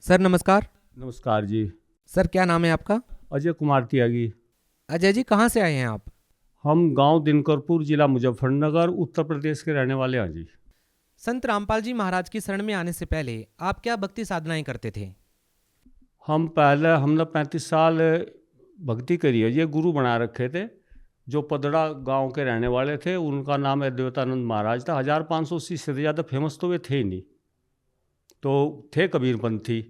Sir नमस्कार। नमस्कार जी। Sir क्या नाम है आपका? अजय कुमार त्यागी। अजय जी कहाँ से आए हैं आप? हम गांव दिनकरपुर, जिला मुजफ्फरनगर, उत्तर प्रदेश के रहने वाले हैं जी। संत रामपाल जी महाराज की शरण में आने से पहले आप क्या भक्ति साधनाएं करते थे? हमने 35 साल भक्ति करी है। ये गुरु बना रखे थे जो पदड़ा गांव के रहने वाले थे। उनका नाम अद्वैतानंद महाराज था। 1580 से ज़्यादा फेमस तो वे थे ही नहीं, तो थे कबीरपंथी,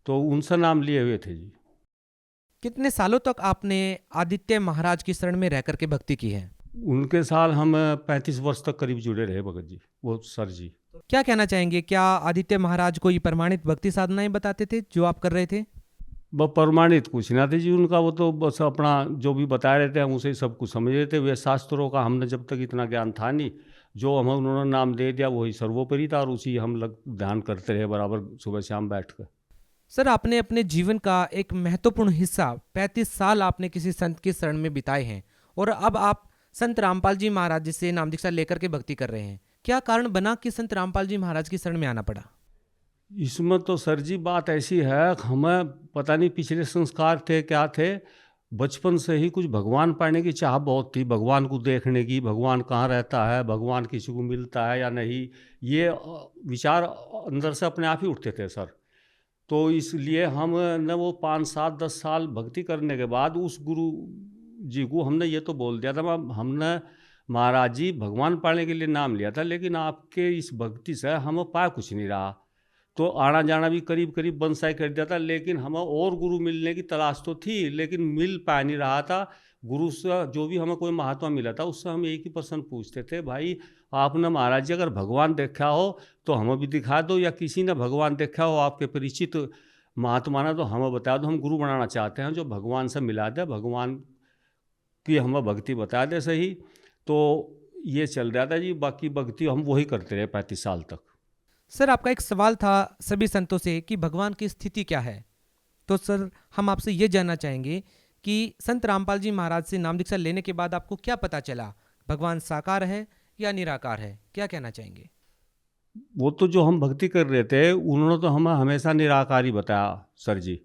तो उनसे नाम लिए हुए थे जी। कितने सालों तक आपने आदित्य महाराज की शरण में रह करके भक्ति की है? उनके साल हम 35 वर्ष तक करीब जुड़े रहे भगत जी, वो सर जी। क्या कहना चाहेंगे, क्या आदित्य महाराज कोई प्रमाणित भक्ति साधनाएं बताते थे जो आप कर रहे थे? वह प्रमाणित कुछ ना थे जी उनका, वो तो बस अपना जो भी बता रहे थे हम उसे ही सब कुछ समझ रहे थे। वे शास्त्रों का हमने जब तक इतना ज्ञान था नहीं, जो हमें उन्होंने नाम दे दिया वही सर्वोपरि था, और उसी हम लग ध्यान करते रहे बराबर सुबह शाम बैठ कर। सर आपने अपने जीवन का एक महत्वपूर्ण हिस्सा 35 साल आपने किसी संत की शरण में बिताए हैं और अब आप संत रामपाल जी महाराज जी से नाम दीक्षा लेकर के भक्ति कर रहे हैं। क्या कारण बना कि संत रामपाल जी महाराज की शरण में आना पड़ा? इसमें तो सर जी बात ऐसी है, हमें पता नहीं पिछले संस्कार थे क्या थे, बचपन से ही कुछ भगवान पाने की चाह बहुत थी, भगवान को देखने की, भगवान कहाँ रहता है, भगवान किसी को मिलता है या नहीं, ये विचार अंदर से अपने आप ही उठते थे सर। तो इसलिए हम न वो 5 7 10 साल भक्ति करने के बाद उस गुरु जी को हमने ये तो बोल दिया था, हमने महाराज जी भगवान पाने के लिए नाम लिया था, लेकिन आपके इस भक्ति से हमें पा कुछ नहीं रहा। तो आना जाना भी करीब करीब बंद सा ही कर दिया था, लेकिन हमें और गुरु मिलने की तलाश तो थी, लेकिन मिल पा नहीं रहा था। गुरु से जो भी हमें कोई महात्मा मिला था उससे हम एक ही प्रश्न पूछते थे, भाई आपने महाराज जी अगर भगवान देखा हो तो हमें भी दिखा दो, या किसी ने भगवान देखा हो आपके परिचित महात्मा ने तो हमें बता दो। हम गुरु बनाना चाहते हैं जो भगवान से मिला दे, भगवान की हमें भक्ति बता दे सही। तो ये चल रहा था जी, बाकी भक्ति हम वही करते रहे 35 साल तक। सर आपका एक सवाल था सभी संतों से कि भगवान की स्थिति क्या है। तो सर हम आपसे ये जानना चाहेंगे कि संत रामपाल जी महाराज से नाम दीक्षा लेने के बाद आपको क्या पता चला, भगवान साकार है या निराकार है? क्या कहना चाहेंगे? वो तो जो हम भक्ति कर रहे थे उन्होंने तो हमें हमेशा निराकार ही बताया सर जी।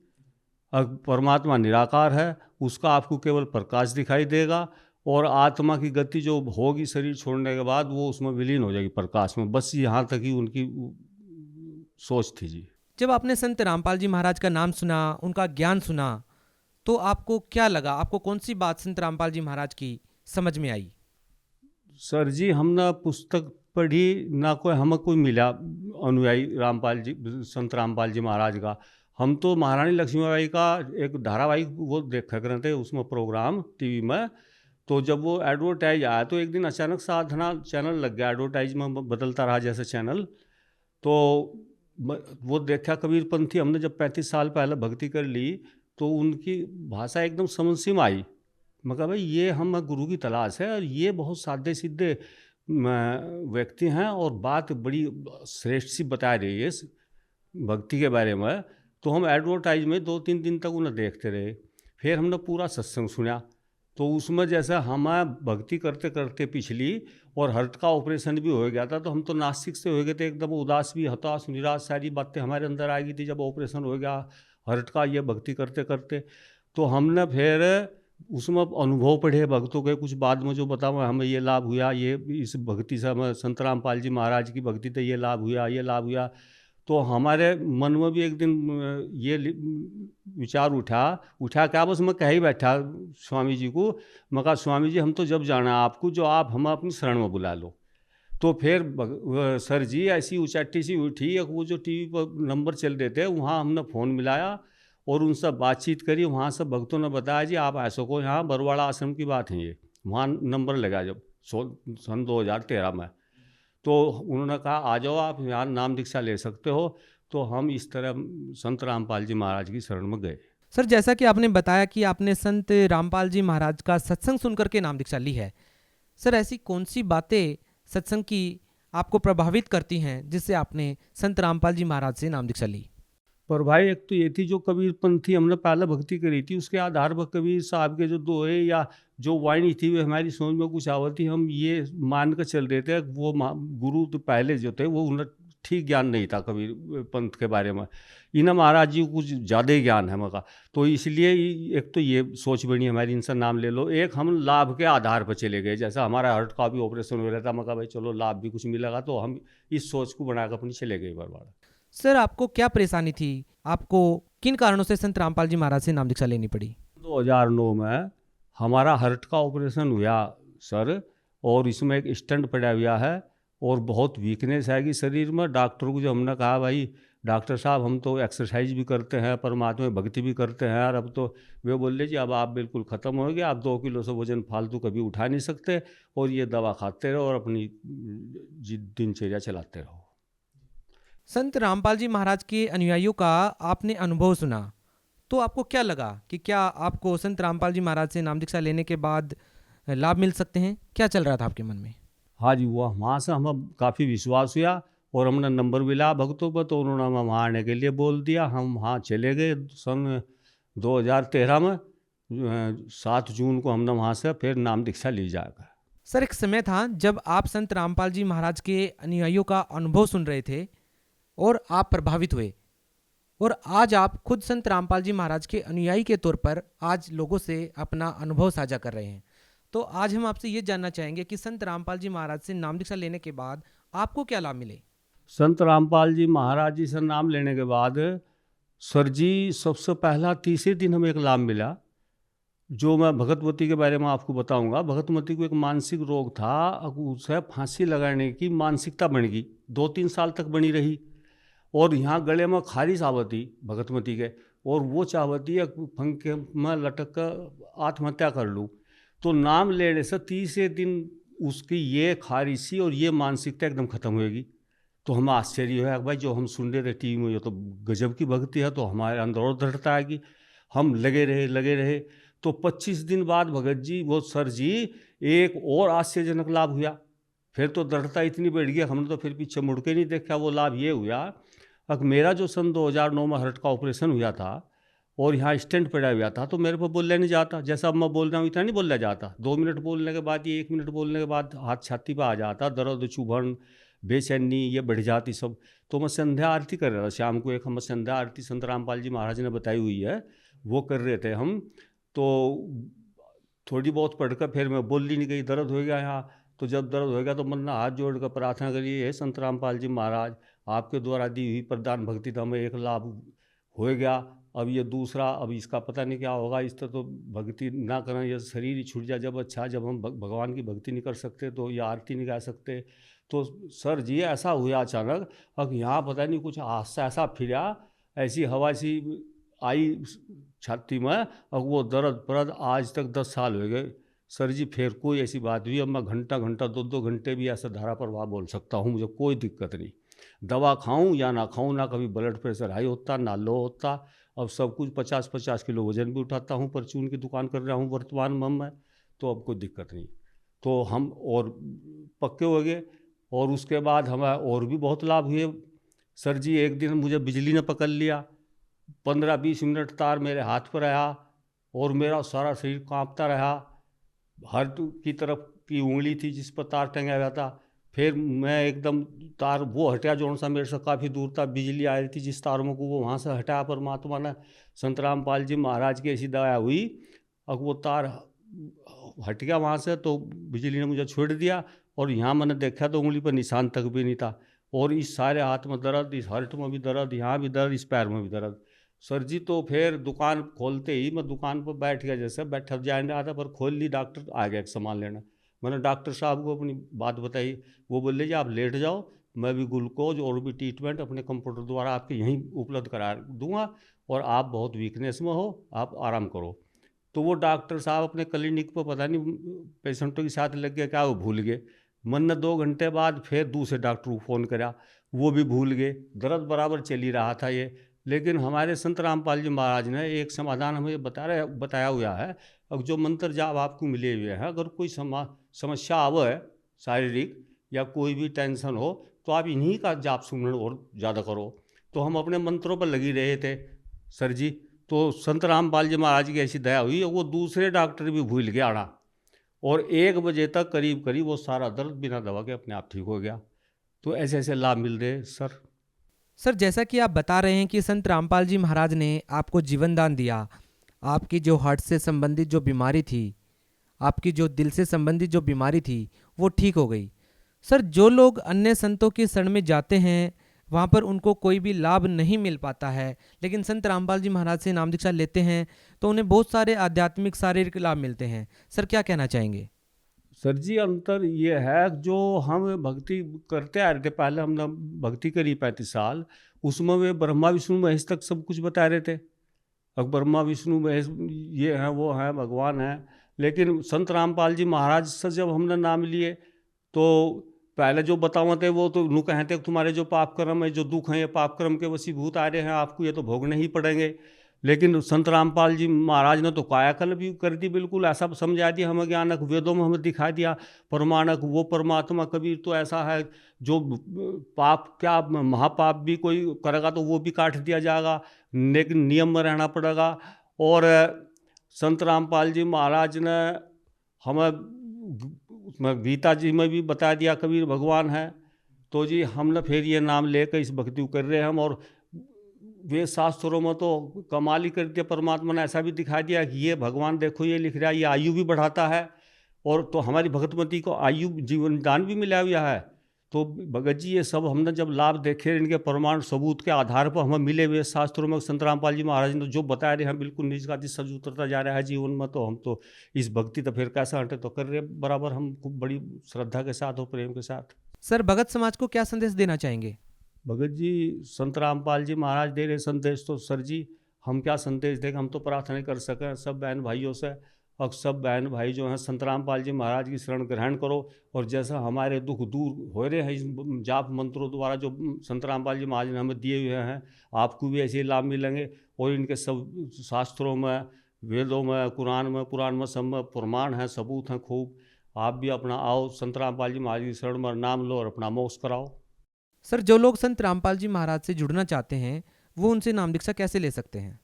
अब परमात्मा निराकार है, उसका आपको केवल प्रकाश दिखाई देगा, और आत्मा की गति जो होगी शरीर छोड़ने के बाद वो उसमें विलीन हो जाएगी प्रकाश में। बस यहाँ तक ही उनकी सोच थी जी। जब आपने संत रामपाल जी महाराज का नाम सुना, उनका ज्ञान सुना, तो आपको क्या लगा? आपको कौन सी बात संत रामपाल जी महाराज की समझ में आई? सर जी हमने पुस्तक पढ़ी ना, कोई हमें कोई मिला अनुयायी रामपाल जी, संत रामपाल जी महाराज का। हम तो महारानी लक्ष्मीबाई का एक धारावाहिक वो देखा करते थे उसमें प्रोग्राम टीवी में। तो जब वो एडवर्टाइज आया तो एक दिन अचानक साधना चैनल लग गया, एडवर्टाइज में बदलता रहा जैसे चैनल। तो वो देखा कबीरपंथी, हमने जब 35 साल पहले भक्ति कर ली तो उनकी भाषा एकदम समझ सी में आई। मैं कहा भाई ये हम गुरु की तलाश है, और ये बहुत सादे सीधे व्यक्ति हैं और बात बड़ी श्रेष्ठ सी बता रही है इस भक्ति के बारे में। तो हम एडवर्टाइज में 2 3 दिन तक उन्हें देखते रहे। फिर हमने पूरा सत्संग सुना, तो उसमें जैसा हम भक्ति करते करते पिछली और हार्ट का ऑपरेशन भी हो गया था, तो हम तो नास्तिक से हो गए थे, एकदम उदास भी, हताश निराश सारी बातें हमारे अंदर आ गई थी जब ऑपरेशन हो गया हार्ट का, ये भक्ति करते करते। तो हमने फिर उसमें अनुभव पढ़े भक्तों के, कुछ बाद में जो बताऊँ हमें ये लाभ हुआ, ये इस भक्ति से हमें संत रामपाल जी महाराज की भक्ति से ये लाभ हुआ, ये लाभ हुआ। तो हमारे मन में भी एक दिन ये विचार उठा क्या, बस मैं कह ही बैठा स्वामी जी को, मैं कहा स्वामी जी हम तो जब जाना आपको जो आप हमें अपनी शरण में बुला लो। तो फिर सर जी ऐसी उचाटी सी उठी, वो जो टीवी पर नंबर चल रहे थे वहाँ हमने फ़ोन मिलाया और उनसे बातचीत करी। वहाँ से भक्तों ने बताया जी आप ऐसो को, यहाँ बरवाड़ा आश्रम की बात है ये, वहाँ नंबर लगा जब सन 2013 में। तो उन्होंने कहा आ जाओ आप यहाँ नाम दीक्षा ले सकते हो। तो हम इस तरह संत रामपाल जी महाराज की शरण में गए। सर जैसा कि आपने बताया कि आपने संत रामपाल जी महाराज का सत्संग सुनकर के नाम दीक्षा ली है, सर ऐसी कौन सी बातें सत्संग की आपको प्रभावित करती हैं जिससे आपने संत रामपाल जी महाराज से नाम दीक्षा ली? पर भाई एक तो ये थी जो कबीरपंथी हमने पहले भक्ति करी थी, उसके आधार पर कबीर साहब के जो दोहे या जो वाणी थी वो हमारी समझ में कुछ आवती, हम ये मान कर चल रहे थे वो गुरु तो पहले जो थे वो ठीक ज्ञान नहीं था कबीर पंथ के बारे में। इन्हें महाराज जी को कुछ ज़्यादा ही ज्ञान है मका, तो इसलिए एक तो ये सोच बनी हमारी, इनसे नाम ले लो। एक हम लाभ के आधार पर चले गए, जैसा हमारा हार्ट का भी ऑपरेशन हो रहा था, मका भाई चलो लाभ भी कुछ मिलेगा, तो हम इस सोच को बनाकर अपनी चले गए बरबाड़। सर आपको क्या परेशानी थी, आपको किन कारणों से संत रामपाल जी महाराज से नाम दीक्षा लेनी पड़ी? 2009 में हमारा हार्ट का ऑपरेशन हुआ सर, और इसमें एक स्टंट पड़ा हुआ है और बहुत वीकनेस आएगी शरीर में। डॉक्टर को जो हमने कहा भाई डॉक्टर साहब हम तो एक्सरसाइज भी करते हैं, परमात्मा में भक्ति भी करते हैं, और अब तो वे बोल रहे जी अब आप बिल्कुल ख़त्म हो गए, आप 2 किलो से वजन फालतू कभी उठा नहीं सकते, और ये दवा खाते रहो और अपनी दिनचर्या चलाते रहो। संत रामपाल जी महाराज के अनुयायियों का आपने अनुभव सुना, तो आपको क्या लगा कि क्या आपको संत रामपाल जी महाराज से नाम दीक्षा लेने के बाद लाभ मिल सकते हैं? क्या चल रहा था आपके मन में? हाँ जी, वह वहाँ से हमें काफ़ी विश्वास हुआ और हमने नंबर भी लिया भक्तों पर, तो उन्होंने हमें वहाँ आने के लिए बोल दिया। हम वहाँ चले गए सन 2013 में 7 जून को हमने वहाँ से फिर नाम दीक्षा ली जाएगा। सर एक समय था जब आप संत रामपाल जी महाराज के अनुयायियों का अनुभव सुन रहे थे और आप प्रभावित हुए, और आज आप खुद संत रामपाल जी महाराज के अनुयायी के तौर पर आज लोगों से अपना अनुभव साझा कर रहे हैं। तो आज हम आपसे ये जानना चाहेंगे कि संत रामपाल जी महाराज से नाम दीक्षा लेने के बाद आपको क्या लाभ मिले? संत रामपाल जी महाराज जी से नाम लेने के बाद सर जी सबसे पहला तीसरे दिन हमें एक लाभ मिला, जो मैं भगतवती के बारे में आपको बताऊंगा। भगतवती को एक मानसिक रोग था, उसे फांसी लगाने की मानसिकता बन गई, 2-3 साल तक बनी रही, और यहाँ गले में खारिश आवती भगतमती के, और वो चाहती है पंखे में लटक कर आत्महत्या कर लूँ। तो नाम लेने से तीसरे दिन उसकी ये खारिशी और ये मानसिकता एकदम खत्म होगी। तो हमें आश्चर्य है भाई जो हम सुन रहे थे टीवी में, ये तो गजब की भक्ति है, तो हमारे अंदर और दृढ़ता आएगी। हम लगे रहे। तो 25 दिन बाद भगत जी वो सर जी एक और आश्चर्यजनक लाभ हुआ। फिर तो दृढ़ता इतनी बढ़ गई, हमने तो फिर पीछे मुड़ के नहीं देखा। वो लाभ ये हुआ, अब मेरा जो सन 2009 में हार्ट का ऑपरेशन हुआ था और यहाँ स्टेंट पड़ा हुआ था, तो मेरे को बोलने नहीं जाता, जैसा अब मैं बोल रहा हूँ इतना नहीं बोला जाता। 2 मिनट बोलने के बाद या 1 मिनट बोलने के बाद हाथ छाती पर आ जाता, दर्द चुभन बेचैनी ये बढ़ जाती सब। तो मैं संध्या आरती कर रहा था शाम को, एक हम संध्या आरती संत रामपाल जी महाराज ने बताई हुई है, वो कर रहे थे हम। तो थोड़ी बहुत पढ़कर फिर मैं बोल ही नहीं गई, दर्द हो गया यहाँ। तो जब दर्द हो गया तो मन ने हाथ जोड़कर प्रार्थना करी, हे संत रामपाल जी महाराज आपके द्वारा दी हुई प्रदान भक्ति तो हमें एक लाभ हो गया, अब ये दूसरा, अब इसका पता नहीं क्या होगा। इस तरह तो भक्ति ना करें, ये शरीर ही छूट जाए जब अच्छा, जब हम भगवान की भक्ति नहीं कर सकते तो ये आरती नहीं गा सकते। तो सर जी ऐसा हुआ अचानक, अब यहाँ पता नहीं कुछ हादसा ऐसा फिरा, ऐसी हवा सी आई छाती में, अब वो दर्द आज तक 10 साल हो गए सर जी। फिर कोई ऐसी बात हुई, अब मैं घंटा 2-2 घंटे भी ऐसा धारा प्रवाह बोल सकता हूँ, मुझे कोई दिक्कत नहीं। दवा खाऊं या ना खाऊं, ना कभी ब्लड प्रेशर हाई होता ना लो होता। अब सब कुछ 50-50 किलो वजन भी उठाता हूँ, परचून की दुकान कर रहा हूँ वर्तमान में मैं, तो अब कोई दिक्कत नहीं। तो हम और पक्के हो गए, और उसके बाद हमें और भी बहुत लाभ हुए सर जी। एक दिन मुझे बिजली ने पकड़ लिया, 15-20 मिनट तार मेरे हाथ पर आया और मेरा सारा शरीर कांपता रहा। हाथ की तरफ की उंगली थी जिस पर तार टंगा हुआ था, फिर मैं एकदम तार वो हटाया जो सा मेरे से काफ़ी दूर था, बिजली आ रही थी जिस तार में को वो वहाँ से हटाया परमात्मा ने। संत रामपाल जी महाराज की ऐसी दया हुई, अब वो तार हट गया वहाँ से, तो बिजली ने मुझे छोड़ दिया, और यहाँ मैंने देखा तो उंगली पर निशान तक भी नहीं था। और इस सारे हाथ में दर्द, इस हार्ट में भी दर्द, यहाँ भी दर्द, इस पैर में भी दर्द सर जी। तो फिर दुकान खोलते ही मैं दुकान पर बैठ गया, जैसे बैठा जा रहा था, पर खोल ली, डॉक्टर आ गया एक सामान लेना। मैंने डॉक्टर साहब को अपनी बात बताई, वो बोले जी आप लेट जाओ, मैं भी ग्लूकोज और भी ट्रीटमेंट अपने कंप्यूटर द्वारा आपके यहीं उपलब्ध करा दूंगा, और आप बहुत वीकनेस में हो, आप आराम करो। तो वो डॉक्टर साहब अपने क्लिनिक पर पता नहीं पेशेंटों के साथ लग गया क्या, वो भूल गए। मन ने 2 घंटे बाद फिर दूसरे डॉक्टर को फ़ोन करा, वो भी भूल गए। दर्द बराबर चल ही रहा था ये, लेकिन हमारे संत रामपाल जी महाराज ने एक समाधान हमें बताया हुआ है। अब जो मंत्र जाप आपको मिले हुए हैं, अगर कोई समस्या आवे शारीरिक या कोई भी टेंशन हो, तो आप इन्हीं का जाप सुमरण और ज़्यादा करो। तो हम अपने मंत्रों पर लगी रहे थे सर जी। तो संत रामपाल जी महाराज की ऐसी दया हुई, वो दूसरे डॉक्टर भी भूल गया आना, और 1 बजे तक करीब वो सारा दर्द बिना दवा के अपने आप ठीक हो गया। तो ऐसे ऐसे लाभ मिल रहे हैं सर। सर जैसा कि आप बता रहे हैं कि संत रामपाल जी महाराज ने आपको जीवन दान दिया, आपकी जो हार्ट से संबंधित जो बीमारी थी, आपकी जो दिल से संबंधित जो बीमारी थी वो ठीक हो गई। सर जो लोग अन्य संतों की शरण में जाते हैं वहाँ पर उनको कोई भी लाभ नहीं मिल पाता है, लेकिन संत रामपाल जी महाराज से नाम दीक्षा लेते हैं तो उन्हें बहुत सारे आध्यात्मिक शारीरिक लाभ मिलते हैं। सर क्या कहना चाहेंगे? सर जी अंतर ये है जो हम भक्ति करते आ रहे थे, पहले हमने भक्ति करी 35 साल, उसमें वे ब्रह्मा विष्णु महेश तक सब कुछ बता रहे थे। अब ब्रह्मा विष्णु महेश ये हैं वो हैं भगवान हैं। लेकिन संत रामपाल जी महाराज से जब हमने नाम लिए तो पहले जो बतावा थे वो तो नू कहते तुम्हारे जो पाप कर्म है जो दुख हैं ये पाप कर्म के वशीभूत आ रहे हैं, आपको ये तो भोगने ही पड़ेंगे। लेकिन संत रामपाल जी महाराज ने तो कायाकल्प भी कर दी, बिल्कुल ऐसा समझा दिया हमें, ज्ञानक वेदों में हमें दिखा दिया प्रमाणक वो परमात्मा। कबीर तो ऐसा है जो पाप क्या महापाप भी कोई करेगा तो वो भी काट दिया जाएगा, लेकिन नियम में रहना पड़ेगा। और संत रामपाल जी महाराज ने हमें उसमें गीता जी में भी बता दिया कबीर भगवान है। तो जी हमने फिर ये नाम लेकर इस भक्ति को कर रहे हैं हम। और वेद शास्त्रों में तो कमाल ही कर दिया, परमात्मा ने ऐसा भी दिखा दिया कि ये भगवान देखो ये लिख रहा है, ये आयु भी बढ़ाता है। और तो हमारी भगतमती को आयु जीवन दान भी मिला हुआ है। तो भगत जी ये सब हमने जब लाभ देखे इनके प्रमाण सबूत के आधार पर हमें मिले हुए शास्त्रों में, संत रामपाल जी महाराज ने जो बता रहे हैं बिल्कुल निज का सच उतरता जा रहा है जीवन में। तो हम तो इस भक्ति तो फिर कैसा हटे तो कर रहे बराबर, हम खूब बड़ी श्रद्धा के साथ और प्रेम के साथ। सर भगत समाज को क्या संदेश देना चाहेंगे? भगत जी संत रामपाल जी महाराज दे रहे संदेश तो सर जी हम क्या संदेश देंगे, हम तो प्रार्थना कर सकें सब बहन भाइयों से। और सब बहन भाई जो हैं संत रामपाल जी महाराज की शरण ग्रहण करो। और जैसा हमारे दुख दूर हो रहे हैं इस जाप मंत्रों द्वारा जो संत रामपाल जी महाराज ने हमें दिए हुए हैं, आपको भी ऐसे लाभ मिलेंगे। और इनके सब शास्त्रों में, वेदों में, कुरान में, पुराण में सब में प्रमाण हैं, सबूत हैं खूब। आप भी अपना आओ संत रामपाल जी महाराज की शरण में नाम लो और अपना मोक्ष कराओ। सर जो लोग संत रामपाल जी महाराज से जुड़ना चाहते हैं वो उनसे नाम दीक्षा कैसे ले सकते हैं?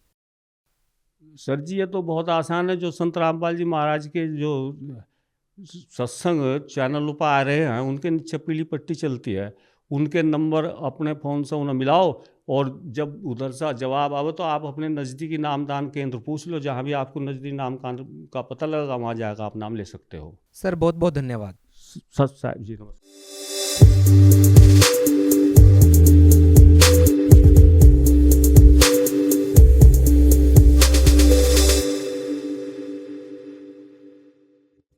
सर जी ये तो बहुत आसान है, जो संत रामपाल जी महाराज के जो सत्संग चैनल पर आ रहे हैं उनके नीचे पीली पट्टी चलती है, उनके नंबर अपने फ़ोन से उन्हें मिलाओ। और जब उधर से जवाब आवे तो आप अपने नज़दीकी नामदान केंद्र पूछ लो, जहाँ भी आपको नज़दीकी नाम का पता लगेगा वहाँ जाकर आप नाम ले सकते हो। सर बहुत बहुत धन्यवाद। सत साहिब जी नमस्कार।